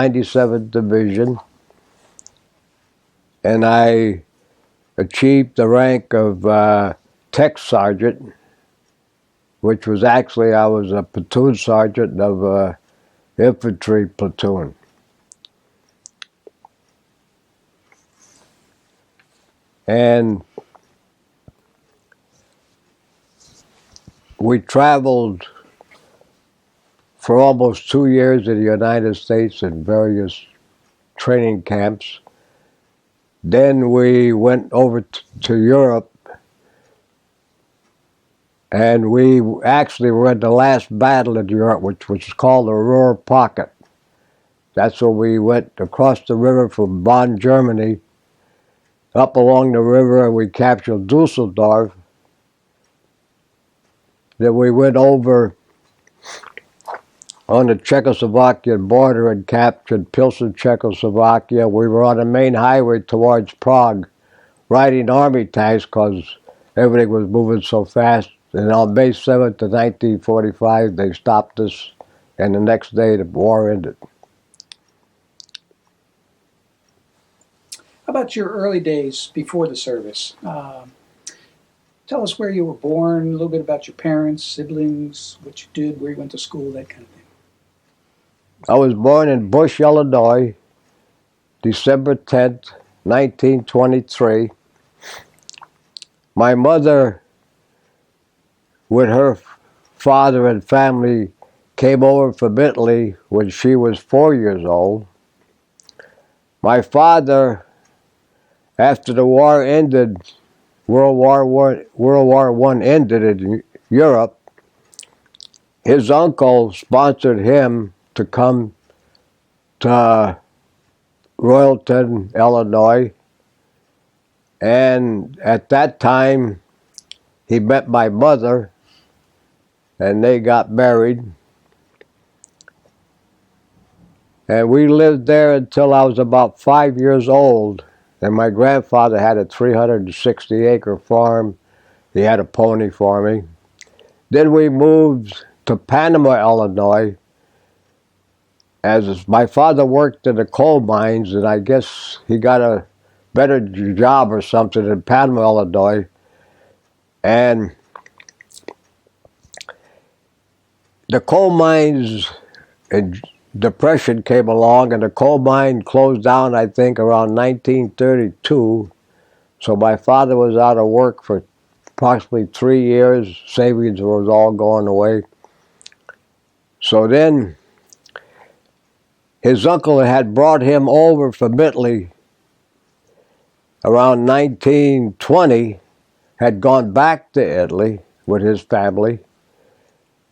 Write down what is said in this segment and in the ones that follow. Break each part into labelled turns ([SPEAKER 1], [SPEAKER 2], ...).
[SPEAKER 1] 97th Division, and I achieved the rank of tech sergeant, which was actually, I was a platoon sergeant of an infantry platoon. And we traveled for almost 2 years in the United States in various training camps. Then we went over to Europe, and we actually were in the last battle in Europe, which was called the Ruhr Pocket. That's where we went across the river from Bonn, Germany, up along the river, and we captured Dusseldorf. Then we went over on the Czechoslovakian border and captured Pilsen, Czechoslovakia. We were on the main highway towards Prague, riding army tanks because everything was moving so fast. And on May 7th of 1945, they stopped us, and the next day the war ended.
[SPEAKER 2] How about your early days before the service? Tell us where you were born, a little bit about your parents, siblings, what you did, where you went to school, that kind of thing.
[SPEAKER 1] I was born in Bush, Illinois, December 10th, 1923. My mother, with her father and family, came over from Italy when she was 4 years old. My father, after the war ended, World War I ended in Europe, his uncle sponsored him to come to Royalton, Illinois, and at that time he met my mother and they got married, and we lived there until I was about 5 years old. And my grandfather had a 360-acre farm. He had a pony farming. Then we moved to Panama, Illinois, as my father worked in the coal mines, and I guess he got a better job or something in Panama, Illinois. And the coal mines and Depression came along, and the coal mine closed down, I think, around 1932. So my father was out of work for approximately 3 years. Savings was all going away. So then his uncle had brought him over from Italy around 1920, had gone back to Italy with his family.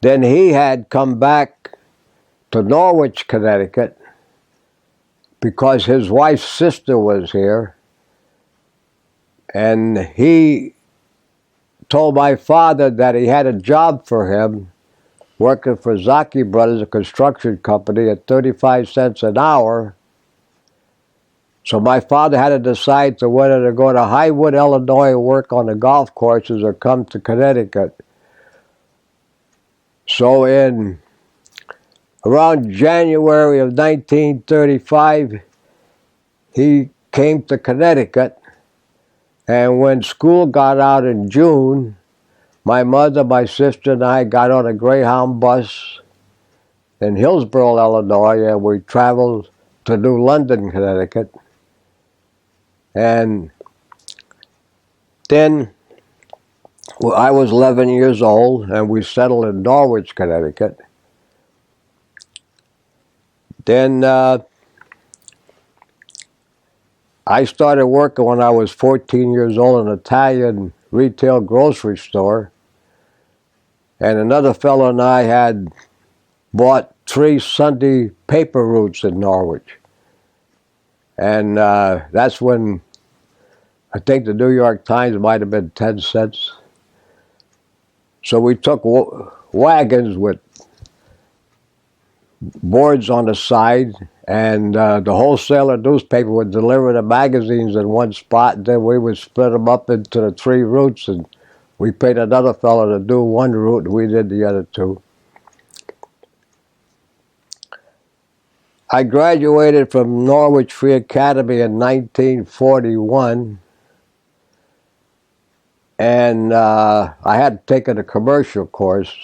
[SPEAKER 1] Then he had come back to Norwich, Connecticut, because his wife's sister was here, and he told my father that he had a job for him working for Zaki Brothers, a construction company, at 35 cents an hour. So my father had to decide to whether to go to Highwood, Illinois, and work on the golf courses, or come to Connecticut. So in around January of 1935, he came to Connecticut, and when school got out in June, my mother, my sister, and I got on a Greyhound bus in Hillsborough, Illinois, and we traveled to New London, Connecticut. And then I was 11 years old, and we settled in Norwich, Connecticut. Then I started working when I was 14 years old in an Italian retail grocery store. And another fellow and I had bought 3 Sunday paper routes in Norwich. And that's when I think the New York Times might have been 10 cents. So we took wagons with boards on the side, and the wholesaler newspaper would deliver the magazines in one spot, and then we would split them up into the 3 routes, and we paid another fellow to do one route, and we did the other 2. I graduated from Norwich Free Academy in 1941, and I had taken a commercial course,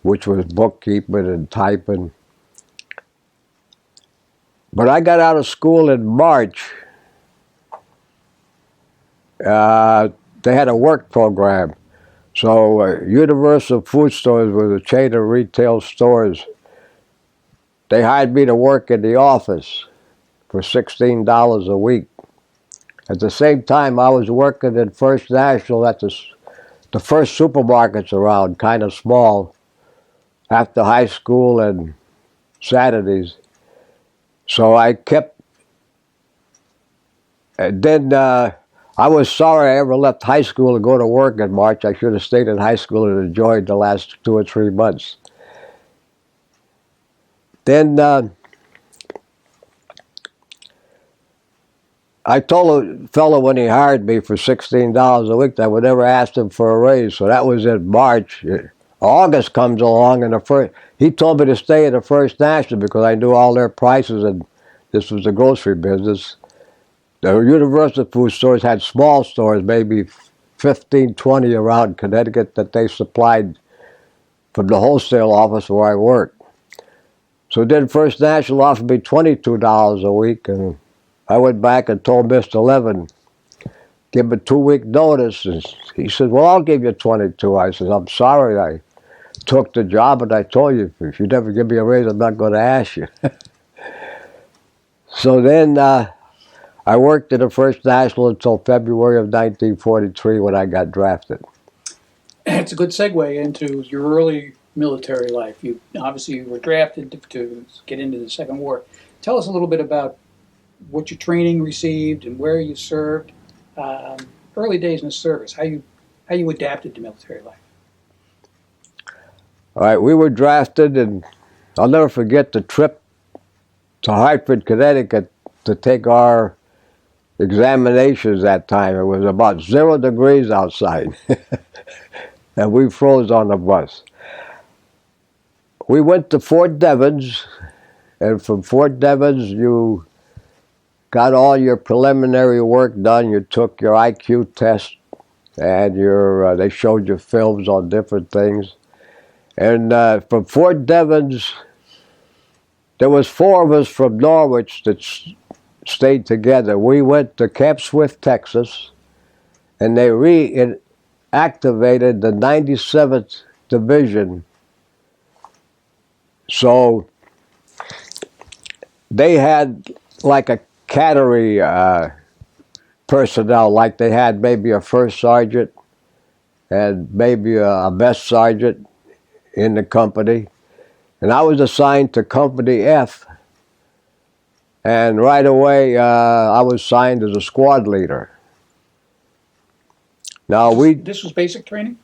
[SPEAKER 1] which was bookkeeping and typing. But I got out of school in March. They had a work program. So Universal Food Stores was a chain of retail stores. They hired me to work in the office for $16 a week. At the same time, I was working at First National at the first supermarkets around, kind of small, after high school and Saturdays. So I kept, and then I was sorry I ever left high school to go to work in March. I should have stayed in high school and enjoyed the last 2 or 3 months. Then I told a fellow when he hired me for $16 a week that I would never ask him for a raise. So that was in March. August comes along, and he told me to stay at the First National because I knew all their prices, and this was the grocery business. The Universal Food Stores had small stores, maybe 15, 20 around Connecticut, that they supplied from the wholesale office where I worked. So then First National offered me $22 a week, and I went back and told Mr. Levin, give him a 2-week notice. And he said, well, I'll give you 22. I said, I'm sorry. I took the job, and I told you, if you never give me a raise, I'm not going to ask you. So then I worked at the First National until February of 1943 when I got drafted.
[SPEAKER 2] It's a good segue into your early military life. You obviously were drafted to get into the Second War. Tell us a little bit about what your training received and where you served. Early days in the service, how you adapted to military life.
[SPEAKER 1] All right, we were drafted, and I'll never forget the trip to Hartford, Connecticut to take our examinations that time. It was about 0 degrees outside, and we froze on the bus. We went to Fort Devens, and from Fort Devens you got all your preliminary work done. You took your IQ test, and they showed you films on different things. And from Fort Devens, there was 4 of us from Norwich that stayed together. We went to Camp Swift, Texas, and they reactivated the 97th Division. So they had like a category personnel, like they had maybe a first sergeant and maybe a mess sergeant in the company. And I was assigned to Company F, and right away I was assigned as a squad leader. Now
[SPEAKER 2] This was basic training?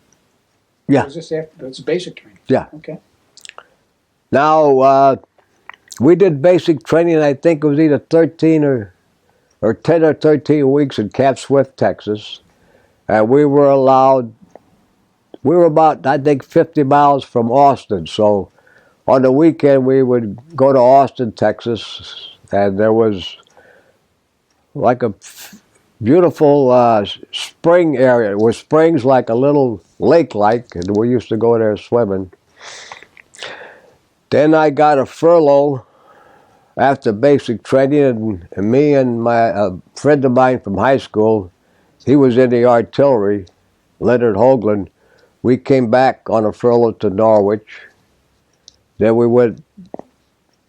[SPEAKER 1] Yeah.
[SPEAKER 2] Or was this after? It's basic training.
[SPEAKER 1] Yeah.
[SPEAKER 2] Okay.
[SPEAKER 1] Now we did basic training. I think it was either 13 or 10 or 13 weeks in Camp Swift, Texas, and we were allowed. We were about, I think, 50 miles from Austin. So on the weekend we would go to Austin, Texas, and there was like a beautiful spring area with springs, like a little lake-like, and we used to go there swimming. Then I got a furlough after basic training, and me and my friend of mine from high school, he was in the artillery, Leonard Hoagland. We came back on a furlough to Norwich. Then we went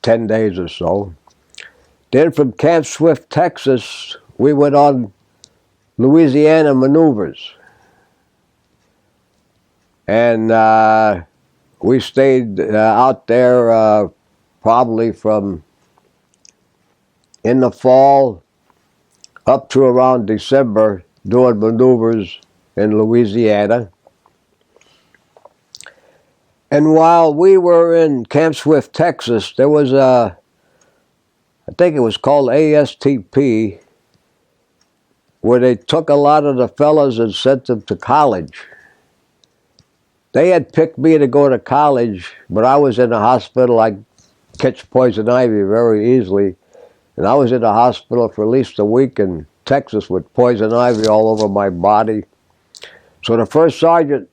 [SPEAKER 1] 10 days or so. Then from Camp Swift, Texas, we went on Louisiana maneuvers. And we stayed out there probably from in the fall up to around December doing maneuvers in Louisiana. And while we were in Camp Swift, Texas, there was I think it was called ASTP, where they took a lot of the fellas and sent them to college. They had picked me to go to college, but I was in the hospital like catch poison ivy very easily. And I was in the hospital for at least a week in Texas with poison ivy all over my body. So the first sergeant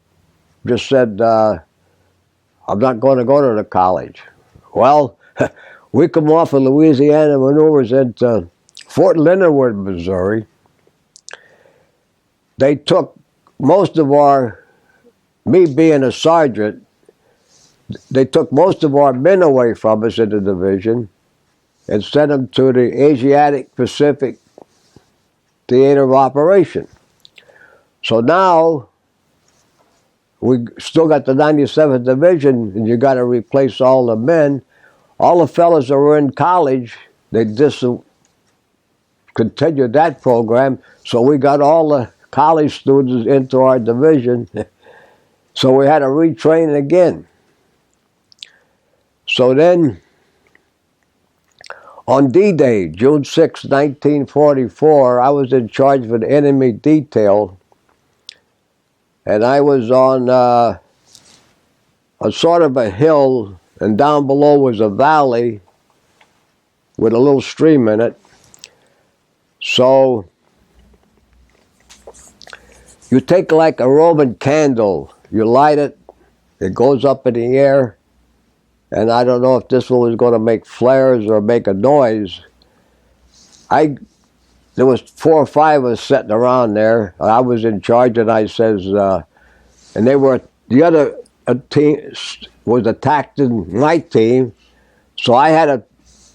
[SPEAKER 1] just said, I'm not going to go to the college. Well, we come off of Louisiana maneuvers into Fort Leonard, Missouri. They took most of me being a sergeant, they took most of our men away from us in the division and sent them to the Asiatic Pacific Theater of Operation. So now we still got the 97th Division, and you got to replace all the men. All the fellas that were in college, they discontinued that program, so we got all the college students into our division. So we had to retrain again. So then, on D-Day, June 6, 1944, I was in charge of an enemy detail, and I was on a sort of a hill, and down below was a valley with a little stream in it. So you take like a Roman candle, you light it, it goes up in the air, and I don't know if this one was going to make flares or make a noise. There was 4 or 5 of us sitting around there. I was in charge, and I says, and they were, the other team was attacking my team, so I had to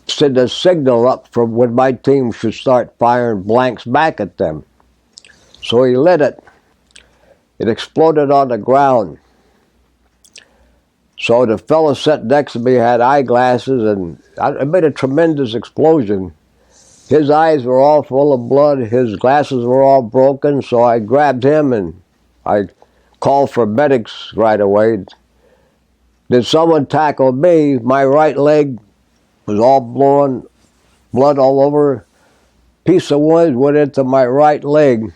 [SPEAKER 1] send a signal up from when my team should start firing blanks back at them. So he lit it. It exploded on the ground. So the fellow sitting next to me had eyeglasses, and it made a tremendous explosion. His eyes were all full of blood. His glasses were all broken. So I grabbed him and I called for medics right away. Then someone tackled me. My right leg was all blowing, blood all over. Piece of wood went into my right leg.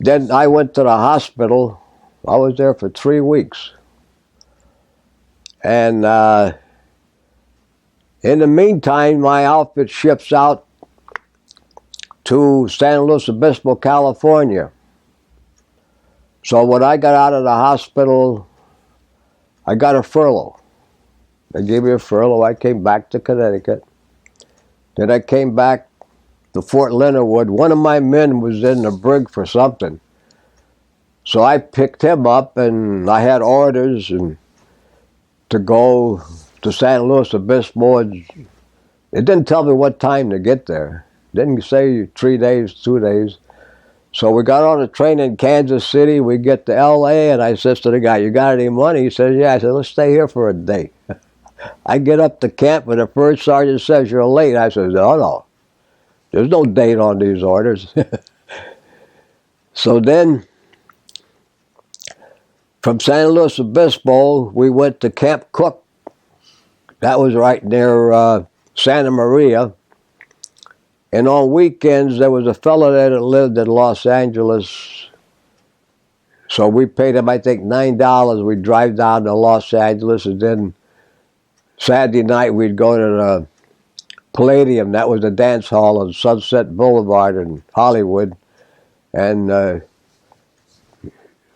[SPEAKER 1] Then I went to the hospital. I was there for 3 weeks. And in the meantime, my outfit ships out to San Luis Obispo, California. So when I got out of the hospital, I got a furlough. They gave me a furlough. I came back to Connecticut. Then I came back to Fort Leonard Wood. One of my men was in the brig for something. So I picked him up, and I had orders to go to San Luis Obispo. It didn't tell me what time to get there. It didn't say 3 days, 2 days. So we got on a train in Kansas City. We get to L.A., and I says to the guy, "You got any money?" He says, "Yeah." I said, "Let's stay here for a day." I get up to camp, and the first sergeant says, "You're late." I said, no. There's no date on these orders." So then, from San Luis Obispo, we went to Camp Cook. That was right near Santa Maria. And on weekends, there was a fellow there that lived in Los Angeles. So we paid him, I think, $9. We'd drive down to Los Angeles, and then Saturday night we'd go to the Palladium. That was a dance hall on Sunset Boulevard in Hollywood. And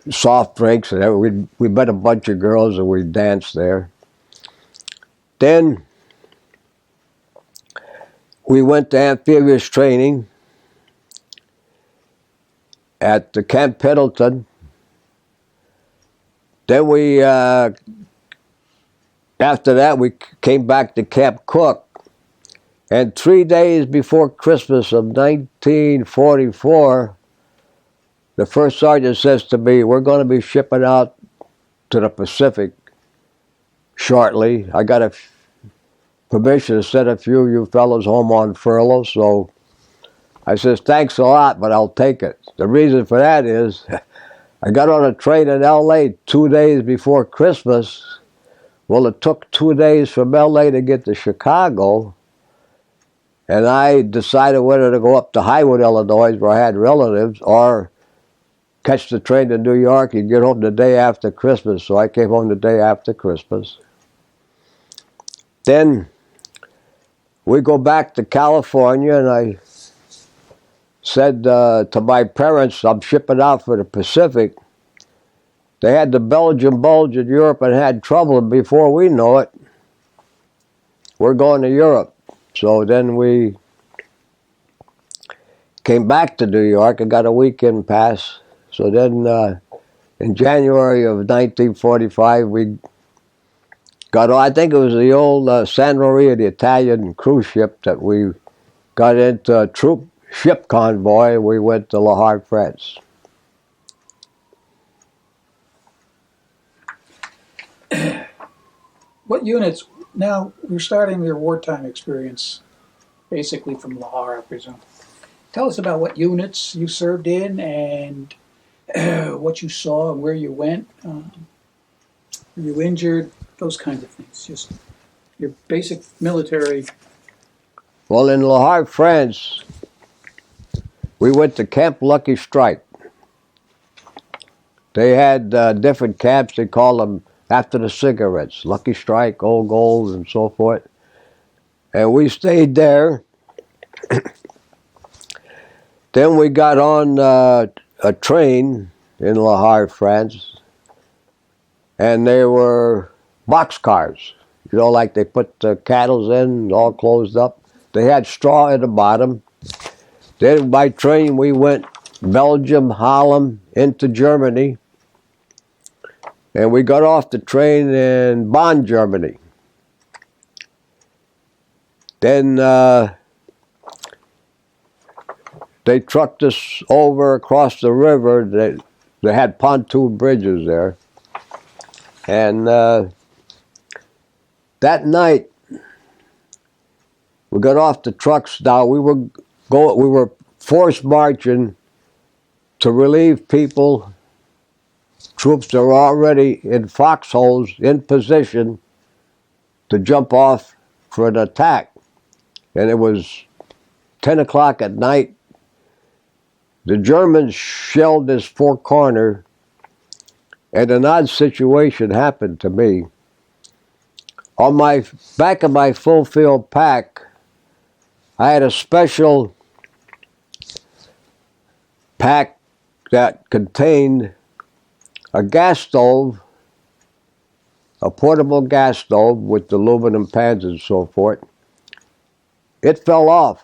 [SPEAKER 1] soft drinks, and we met a bunch of girls, and we danced there. Then we went to amphibious training at the Camp Pendleton. Then after that, we came back to Camp Cook. And 3 days before Christmas of 1944, the first sergeant says to me, "We're going to be shipping out to the Pacific shortly. I got a permission to send a few of you fellows home on furlough." So I says, "Thanks a lot, but I'll take it." The reason for that is I got on a train in L.A. 2 days before Christmas. Well, it took 2 days from L.A. to get to Chicago. And I decided whether to go up to Highwood, Illinois, where I had relatives, or catch the train to New York and get home the day after Christmas. So I came home the day after Christmas. Then we go back to California, and I said to my parents, I'm shipping out for the Pacific. They had the Belgian bulge in Europe and had trouble, and before we know it, we're going to Europe. So then we came back to New York and got a weekend pass. So then in January of 1945, we got on, I think it was the old San Maria, the Italian cruise ship, that we got into a troop ship convoy. We went to Le Havre, France.
[SPEAKER 2] What units? Now you're starting your wartime experience, basically from Le Havre, I presume. Tell us about what units you served in and what you saw and where you went. Were you injured? Those kinds of things. Just your basic military.
[SPEAKER 1] Well, in Le Havre, France, we went to Camp Lucky Strike. They had different camps. They called them after the cigarettes, Lucky Strike, Old Gold, and so forth. And we stayed there. Then we got on a train in Le Havre, France, and they were boxcars. You know, like they put the cattle in, all closed up. They had straw at the bottom. Then by train we went Belgium, Holland, into Germany. And we got off the train in Bonn, Germany. Then they trucked us over across the river. They had pontoon bridges there. And that night, we got off the trucks. Now we were forced marching to relieve people. Troops that were already in foxholes in position to jump off for an attack. And it was 10 o'clock at night. The Germans shelled this Four Corner, and an odd situation happened to me. On my back of my full field pack, I had a special pack that contained a gas stove, a portable gas stove with aluminum pans and so forth. It fell off.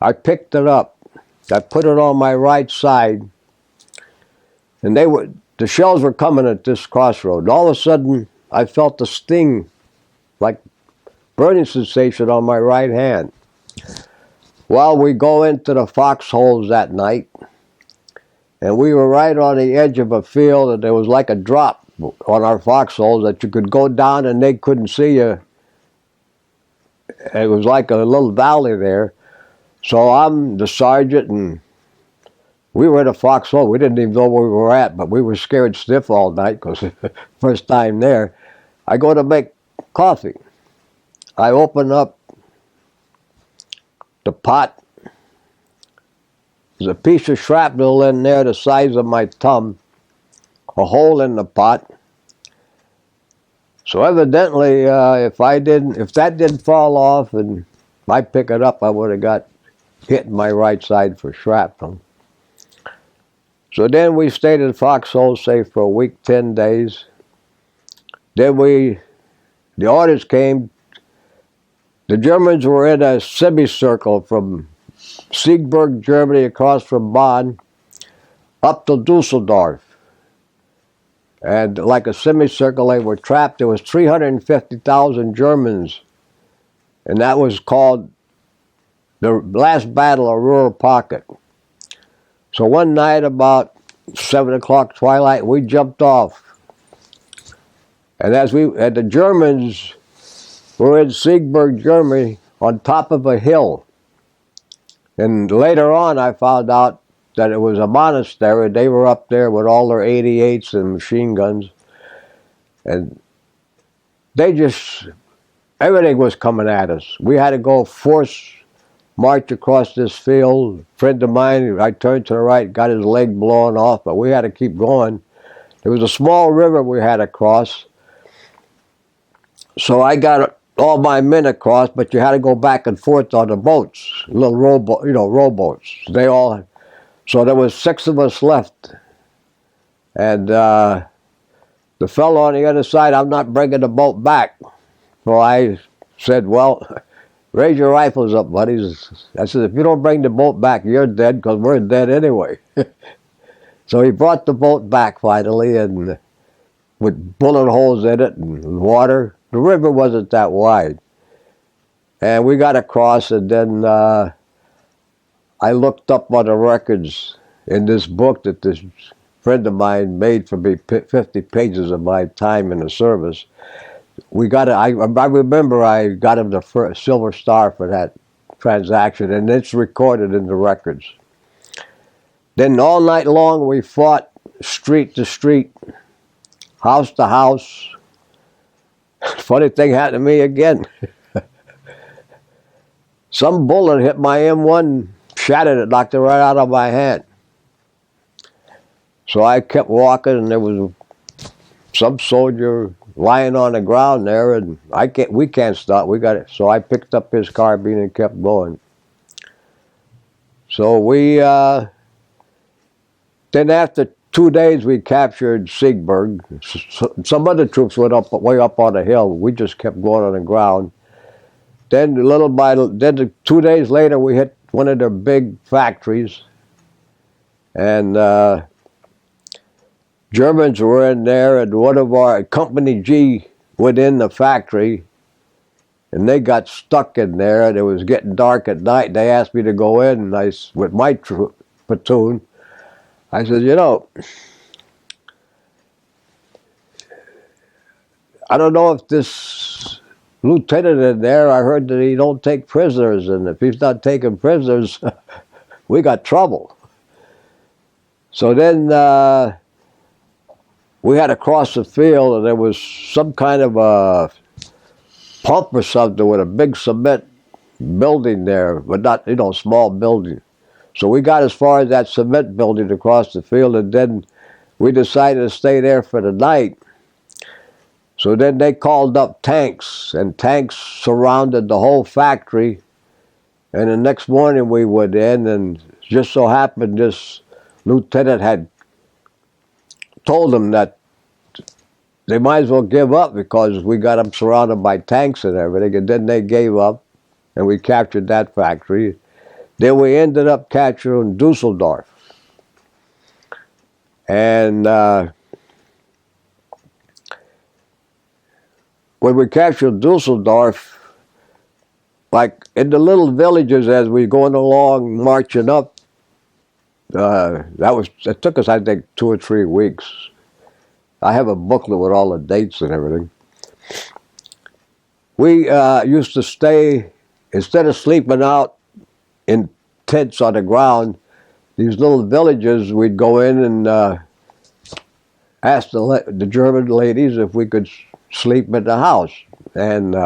[SPEAKER 1] I picked it up. I put it on my right side, and the shells were coming at this crossroad. All of a sudden, I felt a sting, like burning sensation on my right hand. Well, we go into the foxholes that night, and we were right on the edge of a field, and there was like a drop on our foxholes that you could go down and they couldn't see you. It was like a little valley there. So I'm the sergeant, and we were in a foxhole. We didn't even know where we were at, but we were scared stiff all night because first time there. I go to make coffee. I open up the pot. There's a piece of shrapnel in there the size of my thumb, a hole in the pot. So evidently, if that didn't fall off and I pick it up, I would have got hit in my right side for shrapnel. So then we stayed in foxhole, say, for a week, 10 days. Then the orders came. The Germans were in a semicircle from Siegburg, Germany, across from Bonn, up to Dusseldorf. And like a semicircle, they were trapped. There was 350,000 Germans. And that was called the last battle of Ruhr Pocket. So one night about 7 o'clock twilight, we jumped off. And the Germans were in Siegburg, Germany, on top of a hill. And later on, I found out that it was a monastery. They were up there with all their 88s and machine guns. And everything was coming at us. We had to go force march across this field. A friend of mine, I turned to the right, got his leg blown off, but we had to keep going. There was a small river we had to cross. So I got all my men across, but you had to go back and forth on the boats, little rowboats. So there was 6 of us left, and the fellow on the other side, I'm not bringing the boat back. So I said, well, raise your rifles up, buddies. I said, if you don't bring the boat back, you're dead, because we're dead anyway. So he brought the boat back finally, and with bullet holes in it and water. The river wasn't that wide. And we got across, and then I looked up on the records in this book that this friend of mine made for me, 50 pages of my time in the service. I remember I got him the Silver Star for that transaction, and it's recorded in the records. Then all night long we fought street to street, house to house. Funny thing happened to me again. Some bullet hit my M1, shattered it, knocked it right out of my hand. So I kept walking, and there was some soldier lying on the ground there, and we can't stop. We got it. So I picked up his carbine and kept going. So then after 2 days we captured Siegburg. Some other troops went way up on the hill. We just kept going on the ground. Then 2 days later we hit one of their big factories, and Germans were in there, and one of our Company G went in the factory, and they got stuck in there, and it was getting dark at night. They asked me to go in, and with my platoon, I said, I don't know if this lieutenant in there, I heard that he don't take prisoners, and if he's not taking prisoners, we got trouble. So then we had to cross the field, and there was some kind of a pump or something with a big cement building there, but not, small building. So we got as far as that cement building across the field, and then we decided to stay there for the night. So then they called up tanks, and tanks surrounded the whole factory. And the next morning we went in, and just so happened this lieutenant had told them that they might as well give up because we got them surrounded by tanks and everything. And then they gave up, and we captured that factory. Then we ended up capturing Dusseldorf. And when we captured Dusseldorf, like in the little villages as we going along, marching up, it took us, I think, 2 or 3 weeks. I have a booklet with all the dates and everything. We used to stay, instead of sleeping out in tents on the ground, these little villages, we'd go in and ask the German ladies if we could sleep in the house. And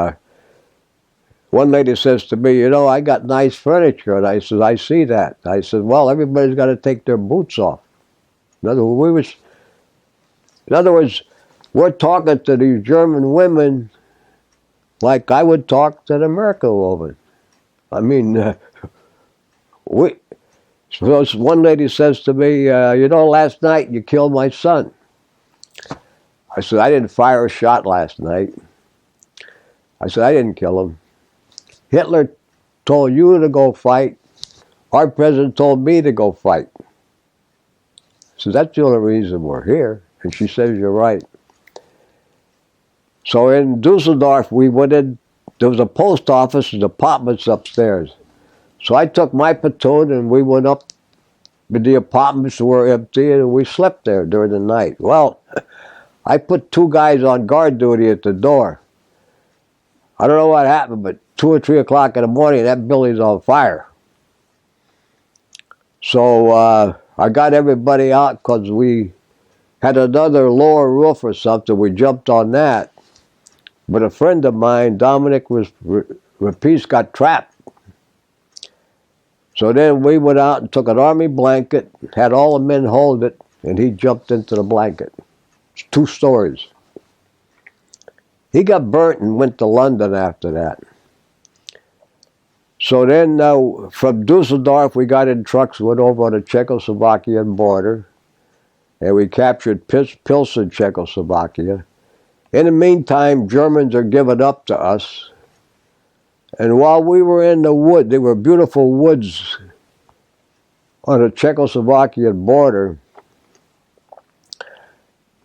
[SPEAKER 1] one lady says to me, I got nice furniture. And I said, I see that. I said, well, everybody's got to take their boots off. In other words, we're talking to these German women like I would talk to an American woman. I mean, so one lady says to me, last night you killed my son. I said, I didn't fire a shot last night. I said, I didn't kill him. Hitler told you to go fight. Our president told me to go fight. So that's the only reason we're here. And she says, you're right. So in Dusseldorf, we went in, there was a post office and apartments upstairs. So I took my platoon and we went up, but the apartments were empty and we slept there during the night. Well, I put 2 guys on guard duty at the door. I don't know what happened, but 2 or 3 o'clock in the morning, that building's on fire. So I got everybody out because we had another lower roof or something. We jumped on that. But a friend of mine, Dominic Rapice, got trapped. So then we went out and took an army blanket, had all the men hold it, and he jumped into the blanket. It's 2 stories. He got burnt and went to London after that. So then from Dusseldorf, we got in trucks, went over on the Czechoslovakian border, and we captured Pilsen, Czechoslovakia. In the meantime, Germans are giving up to us. And while we were in the wood, there were beautiful woods on the Czechoslovakian border.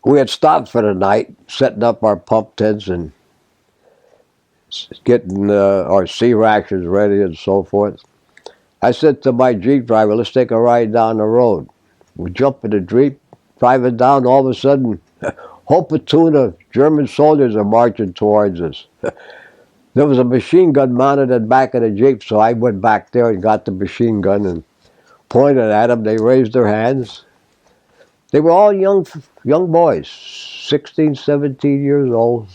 [SPEAKER 1] We had stopped for the night, setting up our pump tents and getting our sea rations ready and so forth. I said to my Jeep driver, let's take a ride down the road. We jump in the Jeep, driving down, all of a sudden, whole platoon of German soldiers are marching towards us. There was a machine gun mounted in the back of the Jeep, so I went back there and got the machine gun and pointed at them. They raised their hands. They were all young boys, 16, 17 years old.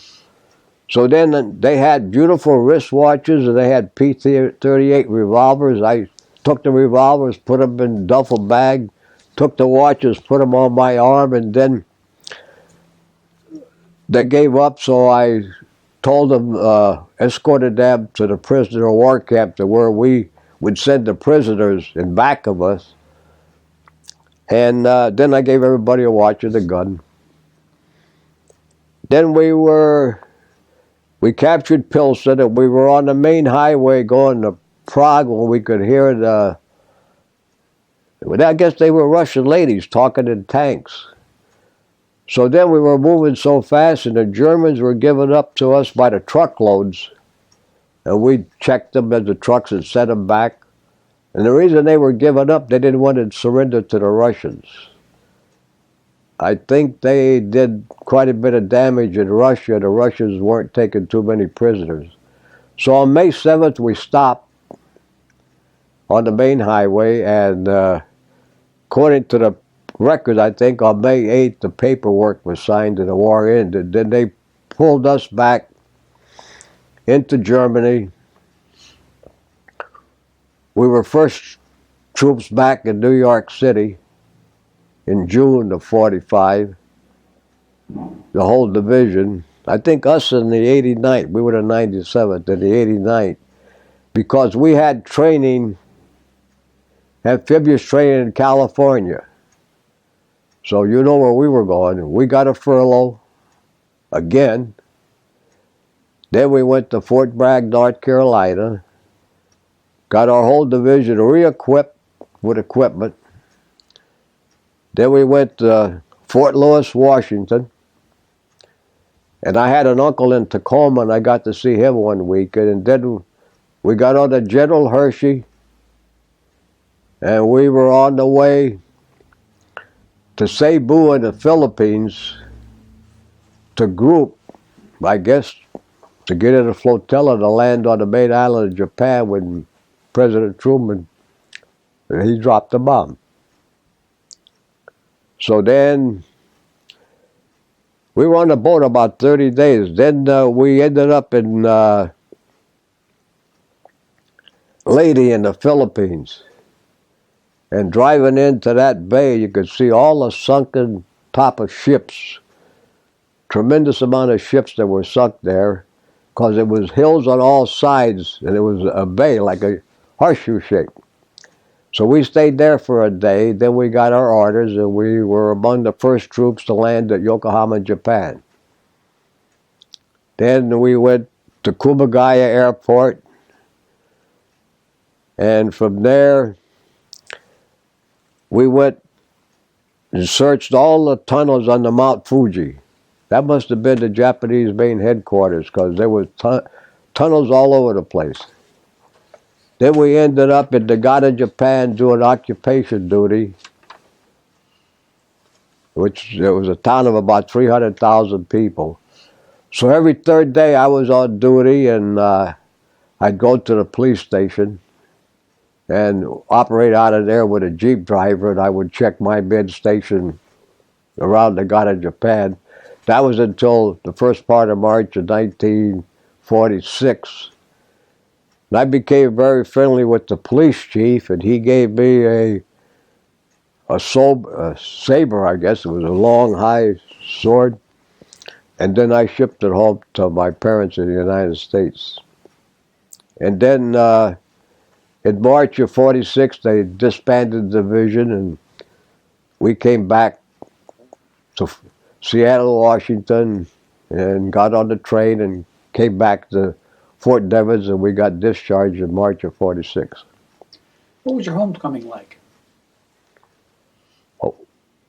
[SPEAKER 1] So then they had beautiful wristwatches and they had P-38 revolvers. I took the revolvers, put them in a duffel bag, took the watches, put them on my arm, and then they gave up, so I told them, escorted them to the prisoner of war camp to where we would send the prisoners in back of us. And then I gave everybody a watch and a gun. Then we captured Pilsen, and we were on the main highway going to Prague when we could hear I guess they were Russian ladies talking in tanks. So then we were moving so fast, and the Germans were giving up to us by the truckloads. And we checked them as the trucks and sent them back. And the reason they were giving up, they didn't want to surrender to the Russians. I think they did quite a bit of damage in Russia. The Russians weren't taking too many prisoners. So on May 7th, we stopped on the main highway, and according to the records, I think on May 8th, the paperwork was signed and the war ended. Then they pulled us back into Germany. We were first troops back in New York City in June of 45, the whole division. I think us in the 89th, we were the 97th and the 89th, because we had training, amphibious training in California. So you know where we were going. We got a furlough again. Then we went to Fort Bragg, North Carolina, got our whole division re-equipped with equipment. Then we went to Fort Lewis, Washington. And I had an uncle in Tacoma, and I got to see him one weekend. And then we got on the General Hershey, and we were on the way to Cebu in the Philippines to group, I guess, to get in a flotilla to land on the main island of Japan when President Truman, he dropped the bomb. So then we were on the boat about 30 days. Then we ended up in Leyte in the Philippines. And driving into that bay, you could see all the sunken top of ships. Tremendous amount of ships that were sunk there, because it was hills on all sides, and it was a bay like a horseshoe shape. So we stayed there for a day. Then we got our orders, and we were among the first troops to land at Yokohama, Japan. Then we went to Kumagaya Airport, and from there we went and searched all the tunnels on the Mount Fuji. That must have been the Japanese main headquarters, because there were tunnels all over the place. Then we ended up in Nagata, Japan, doing occupation duty, which it was a town of about 300,000 people. So every third day I was on duty, and I'd go to the police station and operate out of there with a Jeep driver, and I would check my bid station around Nagata, Japan. That was until the first part of March of 1946. And I became very friendly with the police chief, and he gave me a saber, I guess. It was a long, high sword. and then I shipped it home to my parents in the United States. And then in March of '46, they disbanded the division, and we came back to Seattle, Washington, and got on the train and came back to Fort Devens, and we got discharged in March of '46.
[SPEAKER 2] What was your homecoming like?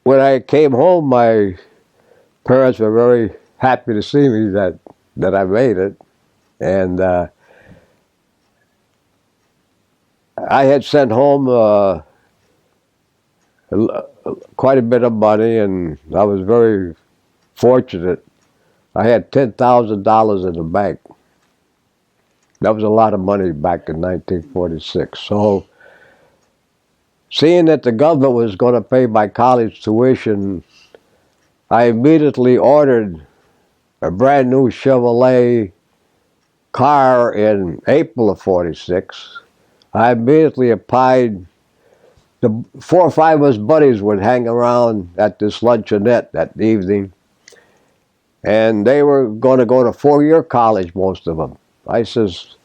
[SPEAKER 1] When I came home, my parents were very happy to see me that I made it, and I had sent home quite a bit of money, and I was very fortunate. I had $10,000 in the bank. That was a lot of money back in 1946. So, seeing that the government was going to pay my college tuition, I immediately ordered a brand new Chevrolet car in April of '46. I immediately applied. The 4 or 5 of us buddies would hang around at this luncheonette that evening, and they were going to go to 4-year college, most of them. I says,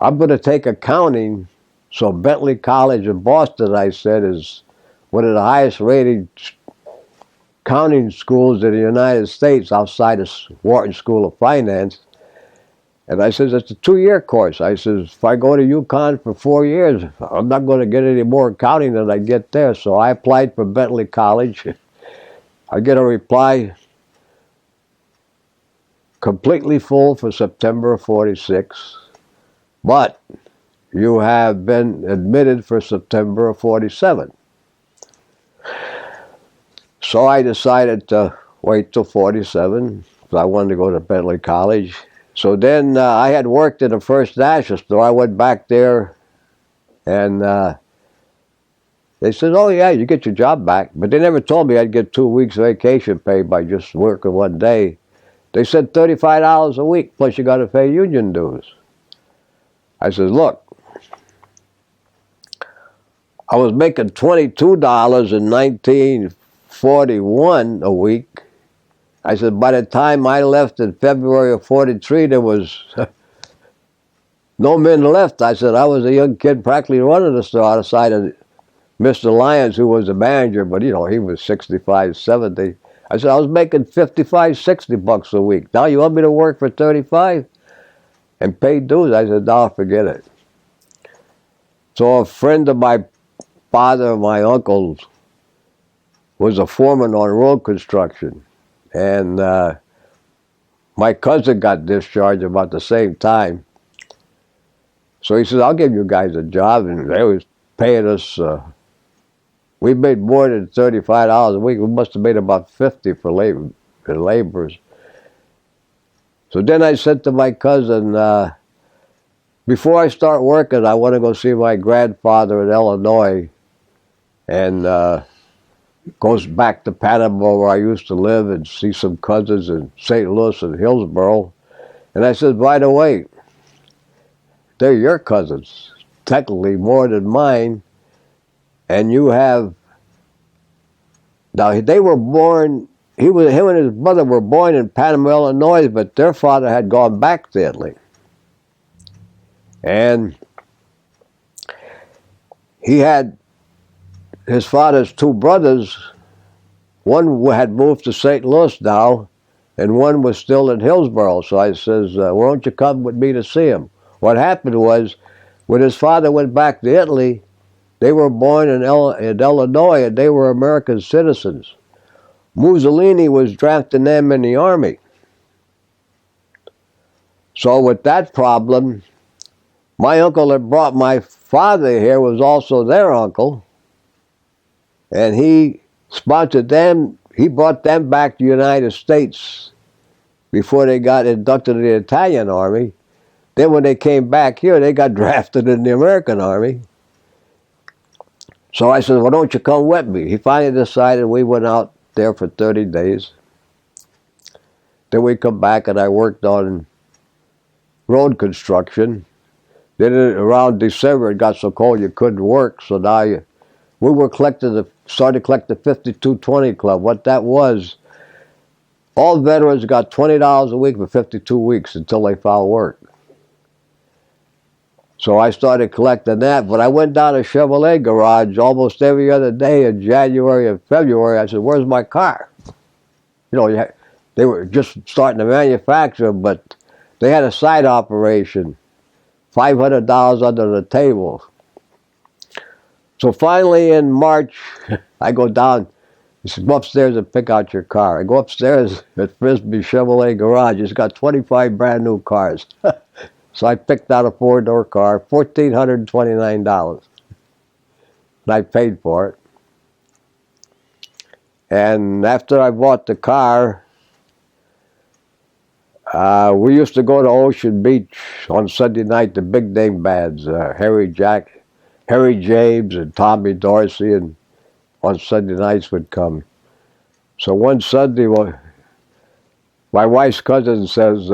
[SPEAKER 1] I'm going to take accounting. So Bentley College in Boston, I said, is one of the highest rated accounting schools in the United States outside of Wharton School of Finance. And I says, it's a 2-year course. I says, if I go to UConn for 4 years, I'm not going to get any more accounting than I get there. So I applied for Bentley College. I get a reply, completely full for September of '46, but you have been admitted for September of '47. So I decided to wait till '47 because I wanted to go to Bentley College. So then I had worked in a First National store. I went back there, and they said, oh yeah, you get your job back. But they never told me I'd get 2 weeks vacation pay by just working one day. They said $35 a week, plus you got to pay union dues. I said, look, I was making $22 in 1941 a week. I said, by the time I left in February of '43, there was no men left. I said, I was a young kid practically running the store outside of Mr. Lyons, who was the manager, but, you know, he was 65, 70. I said, I was making 55, 60 bucks a week. Now you want me to work for 35 and pay dues? I said, no, forget it. So a friend of my father, my uncle's, was a foreman on road construction. And my cousin got discharged about the same time. So he says, I'll give you guys a job. And they was paying us, we made more than $35 a week. We must have made about 50 for laborers. So then I said to my cousin, before I start working, I want to go see my grandfather in Illinois. And goes back to Panama where I used to live and see some cousins in St. Louis and Hillsborough. And I said, by the way, they're your cousins, technically more than mine. And you have, now they were born, him and his brother were born in Panama, Illinois, but their father had gone back to Italy. And he had his father's 2 brothers. One had moved to St. Louis now, and one was still in Hillsborough. So I says, why don't you come with me to see him? What happened was, when his father went back to Italy, they were born in Illinois, and they were American citizens. Mussolini was drafting them in the army. So with that problem, my uncle that brought my father here was also their uncle. And he sponsored them. He brought them back to the United States before they got inducted in the Italian army. Then when they came back here, they got drafted in the American army. So I said, well, don't you come with me? He finally decided. We went out there for 30 days. Then we come back, and I worked on road construction. Then around December, it got so cold you couldn't work. So now we were started collecting the 5220 Club. What that was, All veterans got $20 a week for 52 weeks until they found work. So I started collecting that, but I went down to Chevrolet garage almost every other day in January and February. I said, "Where's my car?" You know, they were just starting to manufacture, but they had a side operation, $500 under the table. So finally in March, I go down. He said, "Go upstairs and pick out your car." I go upstairs at Frisbee Chevrolet garage. It's got 25 brand new cars. So I picked out a four-door car, $1,429. And I paid for it. And after I bought the car, we used to go to Ocean Beach on Sunday night, the big name bands, Harry James and Tommy Dorsey, and on Sunday nights would come. So one Sunday, my wife's cousin says,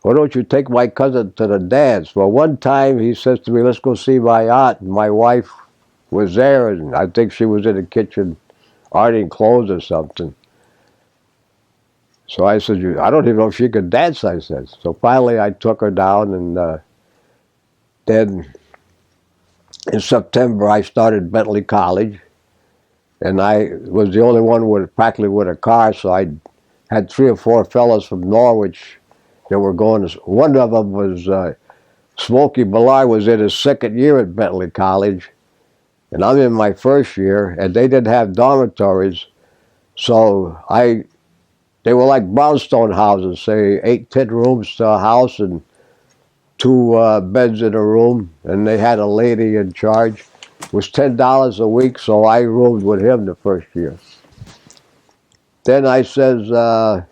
[SPEAKER 1] "Why don't you take my cousin to the dance?" Well, one time he says to me, "Let's go see my aunt." And my wife was there, and I think she was in the kitchen ironing clothes or something. So I said, "I don't even know if she could dance," I said. So finally I took her down, and then in September I started Bentley College, and I was the only one practically with a car, so I had 3 or 4 fellows from Norwich that were going to. One of them was Smokey Ballard, was in his 2nd year at Bentley College, and I'm in my 1st year, and they didn't have dormitories, so they were like brownstone houses, say 8, 10 rooms to a house and 2 beds in a room, and they had a lady in charge. It was $10 a week, so I roomed with him the 1st year. Then I says, I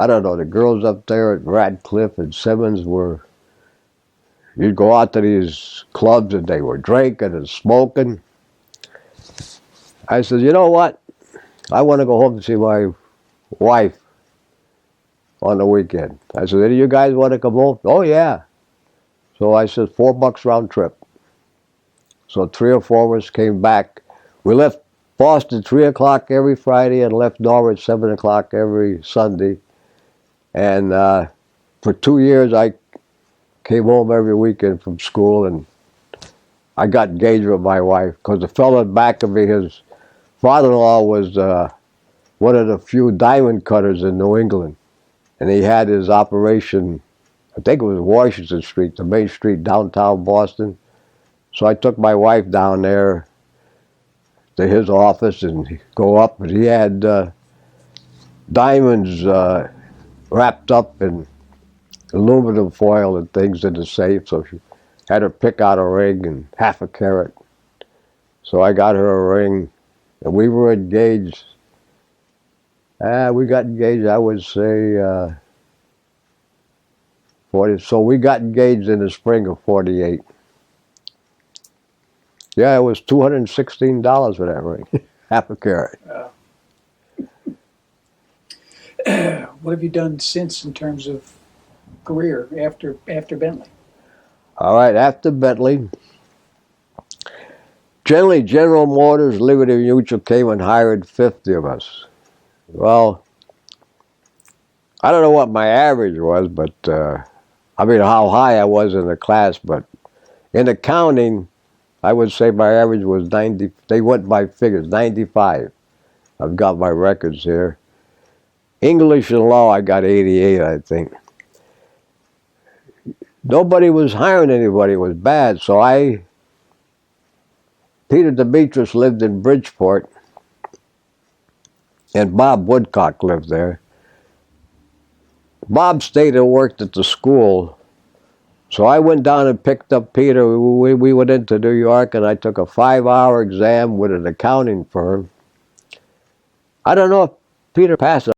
[SPEAKER 1] don't know, the girls up there at Radcliffe and Simmons you'd go out to these clubs and they were drinking and smoking. I said, "You know what? I want to go home and see my wife on the weekend." I said, "Any of you guys want to come home?" "Oh, yeah." So I said, $4 round trip. So 3 or 4 of us came back. We left Boston 3 o'clock every Friday and left Norwich 7 o'clock every Sunday. And for 2 years, I came home every weekend from school, and I got engaged with my wife because the fellow in back of me, his father-in-law was one of the few diamond cutters in New England. And he had his operation, I think it was Washington Street, the main street, downtown Boston. So I took my wife down there to his office and go up, and he had diamonds wrapped up in aluminum foil and things in the safe. So she had her pick out a ring and half a carat. So I got her a ring, and we were engaged. We got engaged, I would say, 40. So we got engaged in the spring of 48. Yeah, it was $216 for that ring, half a carat.
[SPEAKER 2] What have you done since in terms of career after Bentley?
[SPEAKER 1] All right, after Bentley, generally General Motors, Liberty Mutual came and hired 50 of us. Well, I don't know what my average was, but I mean how high I was in the class, but in accounting, I would say my average was 90. They went by figures, 95. I've got my records here. English and law, I got 88, I think. Nobody was hiring anybody. It was bad. So Peter Demetrius lived in Bridgeport, and Bob Woodcock lived there. Bob stayed and worked at the school. So I went down and picked up Peter. We went into New York, and I took a 5-hour exam with an accounting firm. I don't know if Peter passed it.